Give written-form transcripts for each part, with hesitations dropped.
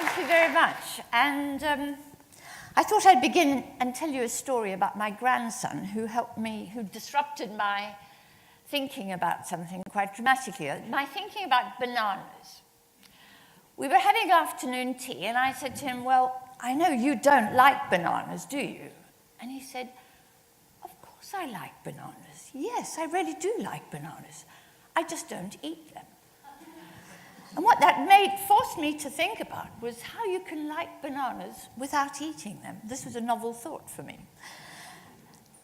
Thank you very much. And I thought I'd begin and tell you a story about my grandson who disrupted my thinking about something quite dramatically. My thinking about bananas. We were having afternoon tea, and I said to him, well, I know you don't like bananas, do you? And he said, of course I like bananas. Yes, I really do like bananas. I just don't eat them. And what that forced me to think about was how you can like bananas without eating them. This was a novel thought for me.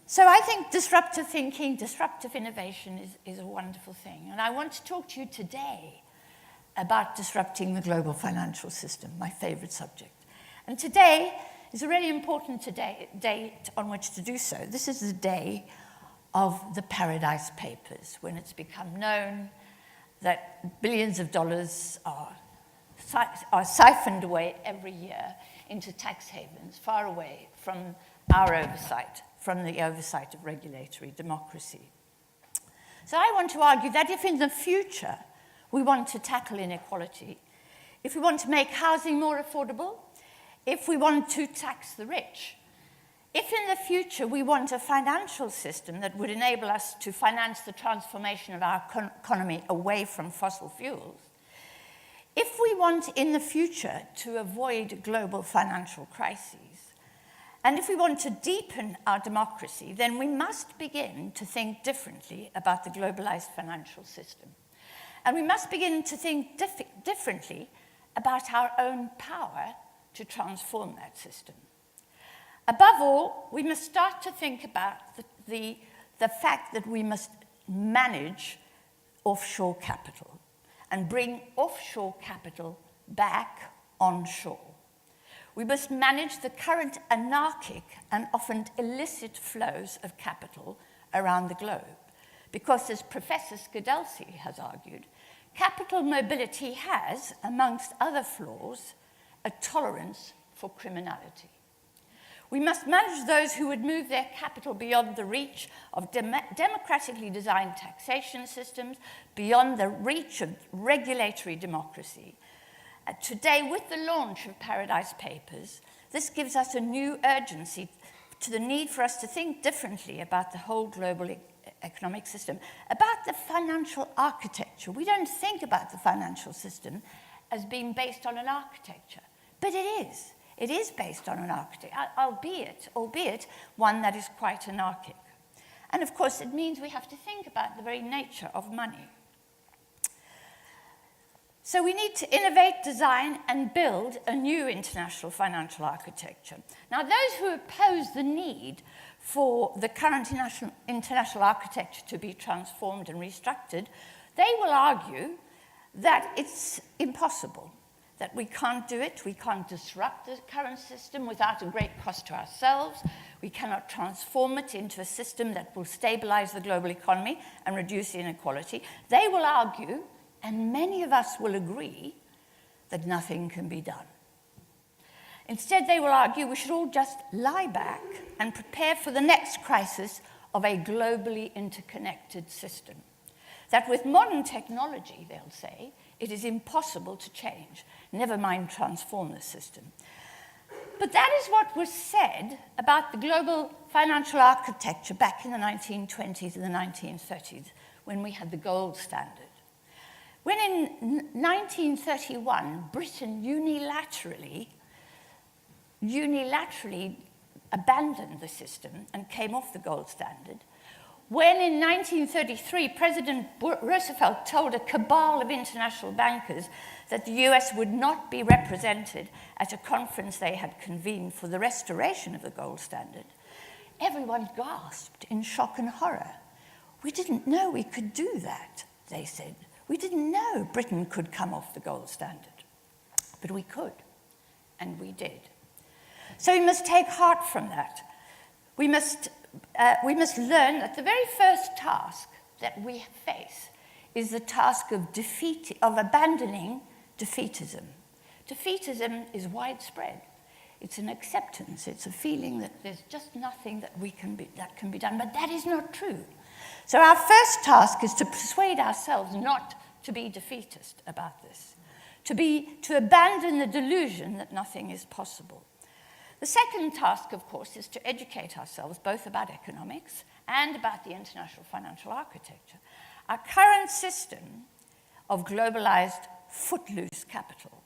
So I think disruptive thinking, disruptive innovation is a wonderful thing. And I want to talk to you today about disrupting the global financial system, my favorite subject. And today is a really important date on which to do so. This is the day of the Paradise Papers, when it's become known that billions of dollars are siphoned away every year into tax havens, far away from our oversight, from the oversight of regulatory democracy. So I want to argue that if in the future we want to tackle inequality, if we want to make housing more affordable, if we want to tax the rich, if in the future we want a financial system that would enable us to finance the transformation of our economy away from fossil fuels, if we want in the future to avoid global financial crises, and if we want to deepen our democracy, then we must begin to think differently about the globalized financial system. And we must begin to think differently about our own power to transform that system. Above all, we must start to think about the fact that we must manage offshore capital and bring offshore capital back onshore. We must manage the current anarchic and often illicit flows of capital around the globe, because, as Professor Skidelsky has argued, capital mobility has, amongst other flaws, a tolerance for criminality. We must manage those who would move their capital beyond the reach of democratically designed taxation systems, beyond the reach of regulatory democracy. Today, with the launch of Paradise Papers, this gives us a new urgency to the need for us to think differently about the whole global economic system, about the financial architecture. We don't think about the financial system as being based on an architecture, but it is. It is based on an architecture, albeit one that is quite anarchic. And of course, it means we have to think about the very nature of money. So we need to innovate, design, and build a new international financial architecture. Now, those who oppose the need for the current international architecture to be transformed and restructured, they will argue that it's impossible, that we can't do it, we can't disrupt the current system without a great cost to ourselves, we cannot transform it into a system that will stabilize the global economy and reduce inequality. They will argue, and many of us will agree, that nothing can be done. Instead, they will argue we should all just lie back and prepare for the next crisis of a globally interconnected system. That with modern technology, they'll say, it is impossible to change, never mind transform the system. But that is what was said about the global financial architecture back in the 1920s and the 1930s, when we had the gold standard. When in 1931, Britain unilaterally abandoned the system and came off the gold standard, when in 1933, President Roosevelt told a cabal of international bankers that the US would not be represented at a conference they had convened for the restoration of the gold standard, everyone gasped in shock and horror. We didn't know we could do that, they said. We didn't know Britain could come off the gold standard. But we could, and we did. So we must take heart from that. We must learn that the very first task that we face is the task of abandoning defeatism. Defeatism is widespread. It's an acceptance. It's a feeling that there's just nothing that can be done. But that is not true. So our first task is to persuade ourselves not to be defeatist about this, to abandon the delusion that nothing is possible. The second task, of course, is to educate ourselves both about economics and about the international financial architecture. Our current system of globalized footloose capital.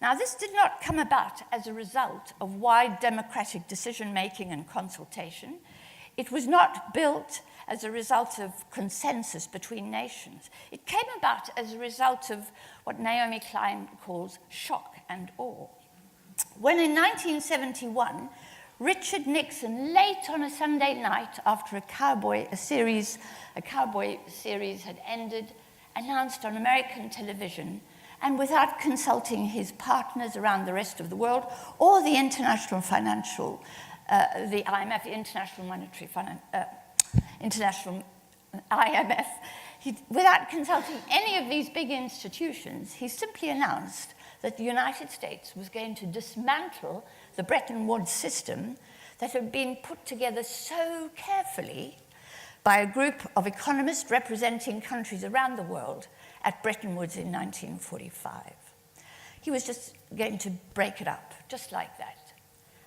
Now, this did not come about as a result of wide democratic decision-making and consultation. It was not built as a result of consensus between nations. It came about as a result of what Naomi Klein calls shock and awe. When in 1971, Richard Nixon, late on a Sunday night after a cowboy series had ended, announced on American television, and without consulting his partners around the rest of the world or the international financial, the IMF, the International Monetary Fund, International IMF, without consulting any of these big institutions, he simply announced that the United States was going to dismantle the Bretton Woods system that had been put together so carefully by a group of economists representing countries around the world at Bretton Woods in 1945. He was just going to break it up, just like that.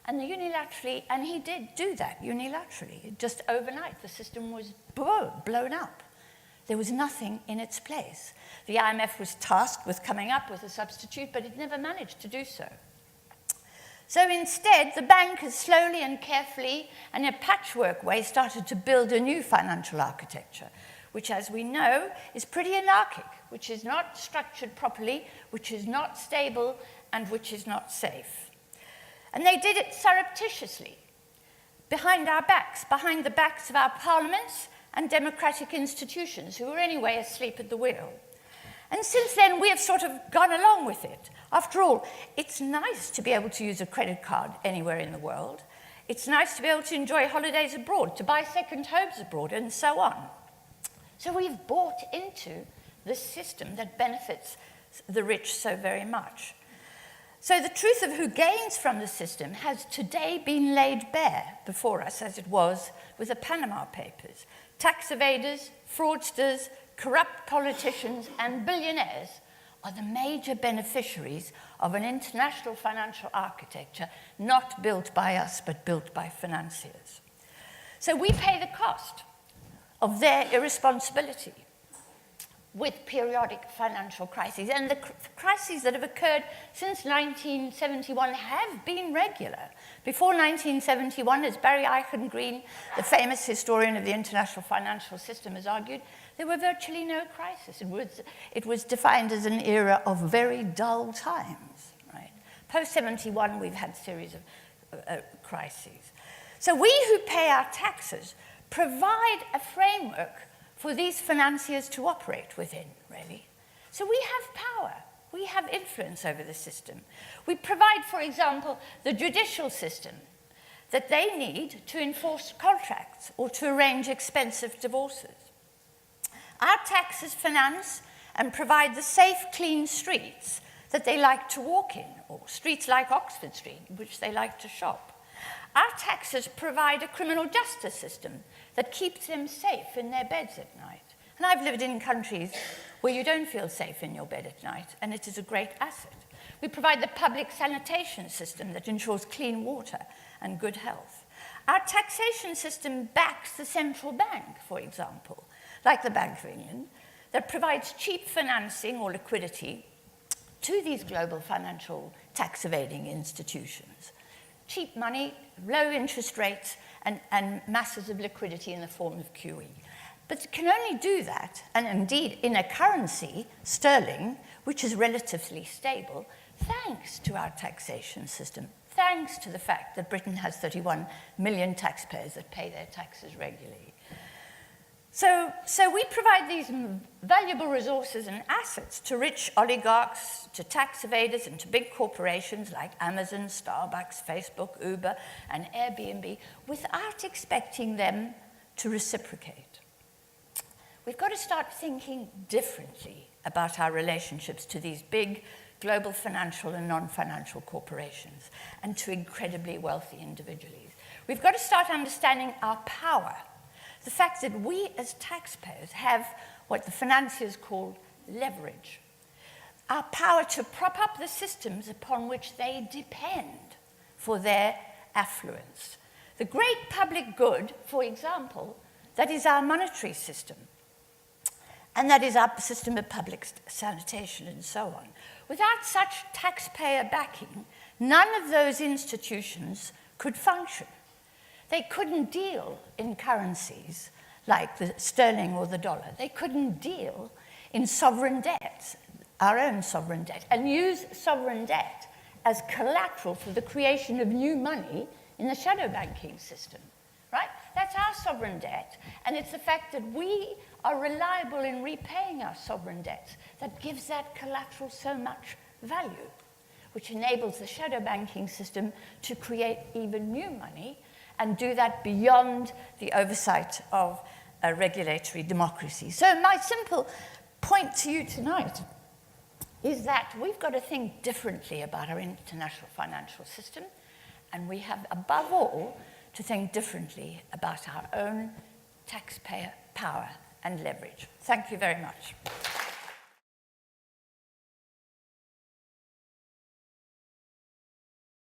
And he did do that unilaterally. Just overnight, the system was blown up. There was nothing in its place. The IMF was tasked with coming up with a substitute, but it never managed to do so. So instead, the bankers slowly and carefully, and in a patchwork way, started to build a new financial architecture, which, as we know, is pretty anarchic, which is not structured properly, which is not stable, and which is not safe. And they did it surreptitiously, behind our backs, behind the backs of our parliaments and democratic institutions, who were anyway asleep at the wheel. And since then, we have sort of gone along with it. After all, it's nice to be able to use a credit card anywhere in the world. It's nice to be able to enjoy holidays abroad, to buy second homes abroad, and so on. So we've bought into this system that benefits the rich so very much. So the truth of who gains from the system has today been laid bare before us, as it was with the Panama Papers. Tax evaders, fraudsters, corrupt politicians, and billionaires are the major beneficiaries of an international financial architecture not built by us, but built by financiers. So we pay the cost of their irresponsibility with periodic financial crises. And the crises that have occurred since 1971 have been regular. Before 1971, as Barry Eichengreen, the famous historian of the international financial system, has argued, there were virtually no crisis. It was defined as an era of very dull times. Right? Post-71, we've had a series of crises. So we who pay our taxes provide a framework for these financiers to operate within, really. So we have power. We have influence over the system. We provide, for example, the judicial system that they need to enforce contracts or to arrange expensive divorces. Our taxes finance and provide the safe, clean streets that they like to walk in, or streets like Oxford Street, in which they like to shop. Our taxes provide a criminal justice system that keeps them safe in their beds at night. And I've lived in countries where you don't feel safe in your bed at night, and it is a great asset. We provide the public sanitation system that ensures clean water and good health. Our taxation system backs the central bank, for example, like the Bank of England, that provides cheap financing or liquidity to these global financial tax-evading institutions. Cheap money, low interest rates, and masses of liquidity in the form of QE. But it can only do that, and indeed in a currency, sterling, which is relatively stable, thanks to our taxation system, thanks to the fact that Britain has 31 million taxpayers that pay their taxes regularly. So we provide these valuable resources and assets to rich oligarchs, to tax evaders, and to big corporations like Amazon, Starbucks, Facebook, Uber, and Airbnb, without expecting them to reciprocate. We've got to start thinking differently about our relationships to these big global financial and non-financial corporations and to incredibly wealthy individuals. We've got to start understanding our power. The fact that we as taxpayers have what the financiers call leverage. our power to prop up the systems upon which they depend for their affluence. The great public good, for example, that is our monetary system, and that is our system of public sanitation and so on. Without such taxpayer backing, none of those institutions could function. They couldn't deal in currencies like the sterling or the dollar. They couldn't deal in sovereign debt, our own sovereign debt, and use sovereign debt as collateral for the creation of new money in the shadow banking system, right? That's our sovereign debt, and it's the fact that we are reliable in repaying our sovereign debts that gives that collateral so much value, which enables the shadow banking system to create even new money and do that beyond the oversight of a regulatory democracy. So my simple point to you tonight is that we've got to think differently about our international financial system, and we have, above all, to think differently about our own taxpayer power and leverage. Thank you very much.